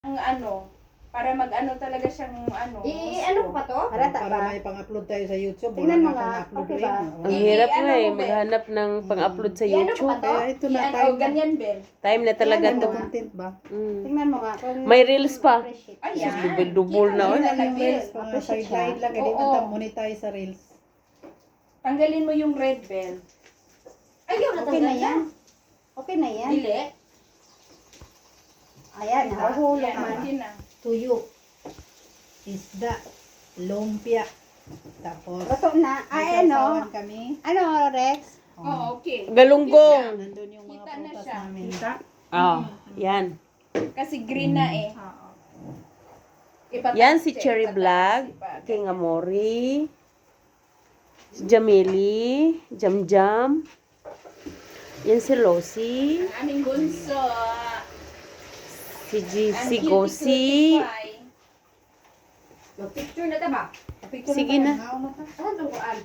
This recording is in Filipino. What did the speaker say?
ang ano, para mag-ano talaga siyang ano. Ano ko pa to? Harata Para ba? may pang-upload tayo sa YouTube. Tingnan mo Wala nga, nga pang-upload okay rin. ba? Oh. Ang Hindi, hirap ano nga eh, mo, Bel? maghanap ng pang-upload sa Ano ko YouTube. pa to? Kaya ito na Yan, tayo. oh, ganyan, Bel. Time na talaga Yan, to. oh. Content ba? Mm. Tingnan mo nga. Kung May reels pa. appreciate. Ayan. Dubol-dubol Kita na, mo oh. Lang yung Bel. reels. Mga Appreciate sideline lang. Hindi Oo. man tayo monetize sa reels. Tanggalin mo yung red, Bel. Ayaw na Okay na yan. Okay na yan. Dili. Ayan, nahuhulog Yan, man. okay na. Tuyo. Isda. Lumpia. Tapos. Luto na. may Ano? sausawan kami. Ano, Rex? Oo, okay. Galunggong. Nandun yung mga Kita na prutas siya. namin. Oh, yan. Kasi green na eh. Ipatas Yan si siya, Cherry ipatas, Vlog, ipatas. King Amori, si Jamili, Jamjam, yan si Losi, Ang aming bunso. si Ang Si Gosi, cutie-cutie. Picture na ta ba? Picture sige na. Ano na? Ano itong kuan?